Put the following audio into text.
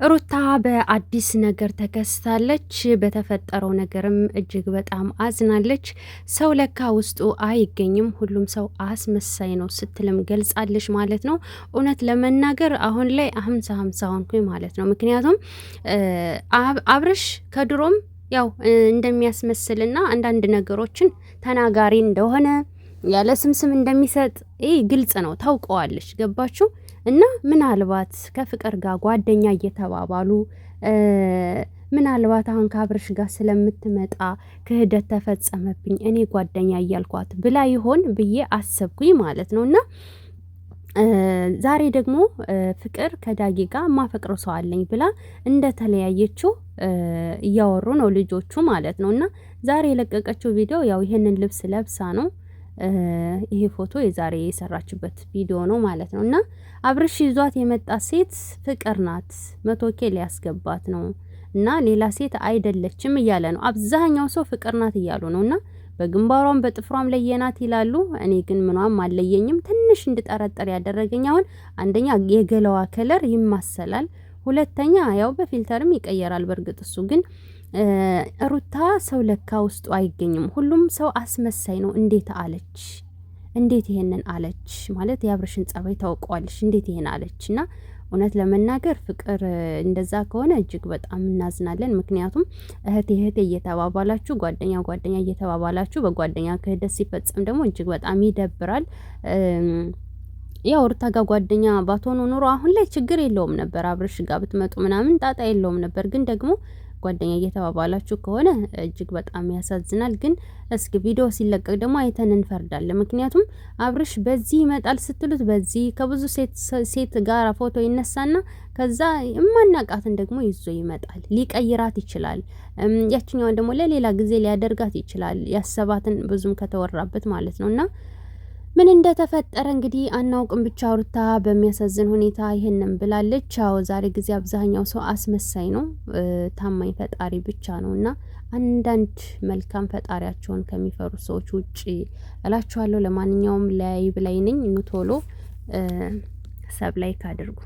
ሩታ በአዲስ ነገር ተከስታለች። በተፈጠረው ነገርም እጅግ በጣም አዝናለች። ሰው ለካ ውስጡ አይገኝም፣ ሁሉም ሰው አስመሳይ ነው ስትልም ገልጻለች ማለት ነው። እውነት ለመናገር አሁን ላይ ሀምሳ ሆንኩኝ ማለት ነው። ምክንያቱም አብርሽ ከድሮም ያው እንደሚያስመስልና አንዳንድ ነገሮችን ተናጋሪ እንደሆነ ያለ ስምስም እንደሚሰጥ ይህ ግልጽ ነው። ታውቀዋለች። ገባችሁ? እና ምናልባት ከፍቅር ጋር ጓደኛ እየተባባሉ ምናልባት አሁን ከአብርሽ ጋር ስለምትመጣ ክህደት ተፈጸመብኝ እኔ ጓደኛ እያልኳት ብላ ይሆን ብዬ አሰብኩኝ ማለት ነው። እና ዛሬ ደግሞ ፍቅር ከዳጊ ጋር ማፈቅረው ሰው አለኝ ብላ እንደተለያየችው እያወሩ ነው ልጆቹ ማለት ነው። እና ዛሬ የለቀቀችው ቪዲዮ ያው ይሄንን ልብስ ለብሳ ነው። ይሄ ፎቶ የዛሬ የሰራችበት ቪዲዮ ነው ማለት ነው። እና አብርሽ ይዟት የመጣ ሴት ፍቅር ናት፣ 100K ሊያስገባት ነው እና ሌላ ሴት አይደለችም እያለ ነው። አብዛኛው ሰው ፍቅር ናት እያሉ ነው። እና በግንባሯም በጥፍሯም ለየናት ይላሉ። እኔ ግን ምኗም አልለየኝም። ትንሽ እንድጠረጠር ያደረገኝ አሁን አንደኛ የገላዋ ከለር ይማሰላል፣ ሁለተኛ ያው በፊልተርም ይቀየራል። በእርግጥ እሱ ግን ሩታ ሰው ለካ ውስጡ አይገኝም፣ ሁሉም ሰው አስመሳይ ነው እንዴት አለች? እንዴት ይሄንን አለች? ማለት የአብርሽን ጸባይ ታውቀዋለች። እንዴት ይሄን አለች? እና እውነት ለመናገር ፍቅር እንደዛ ከሆነ እጅግ በጣም እናዝናለን። ምክንያቱም እህቴ እየተባባላችሁ ጓደኛ እየተባባላችሁ በጓደኛ ክህደት ሲፈጸም ደግሞ እጅግ በጣም ይደብራል። ያው ሩታ ጋር ጓደኛ ባትሆኑ ኑሮ አሁን ላይ ችግር የለውም ነበር። አብርሽ ጋር ብትመጡ ምናምን ጣጣ የለውም ነበር። ግን ደግሞ ጓደኛ እየተባባላችሁ ከሆነ እጅግ በጣም ያሳዝናል። ግን እስኪ ቪዲዮ ሲለቀቅ ደግሞ አይተን እንፈርዳለን። ምክንያቱም አብርሽ በዚህ ይመጣል ስትሉት በዚህ ከብዙ ሴት ጋር ፎቶ ይነሳና ከዛ የማናቃትን ደግሞ ይዞ ይመጣል። ሊቀይራት ይችላል። ያችኛዋን ደግሞ ለሌላ ጊዜ ሊያደርጋት ይችላል። ያሰባትን ብዙም ከተወራበት ማለት ነው። እና ምን እንደተፈጠረ እንግዲህ አናውቅም። ብቻ ሩታ በሚያሳዝን ሁኔታ ይሄንን ብላለች። አዎ ዛሬ ጊዜ አብዛኛው ሰው አስመሳይ ነው፣ ታማኝ ፈጣሪ ብቻ ነው እና አንዳንድ መልካም ፈጣሪያቸውን ከሚፈሩ ሰዎች ውጪ እላችኋለሁ። ለማንኛውም ላይ ብላይ ነኝ ቶሎ ሰብ ላይክ አድርጉ።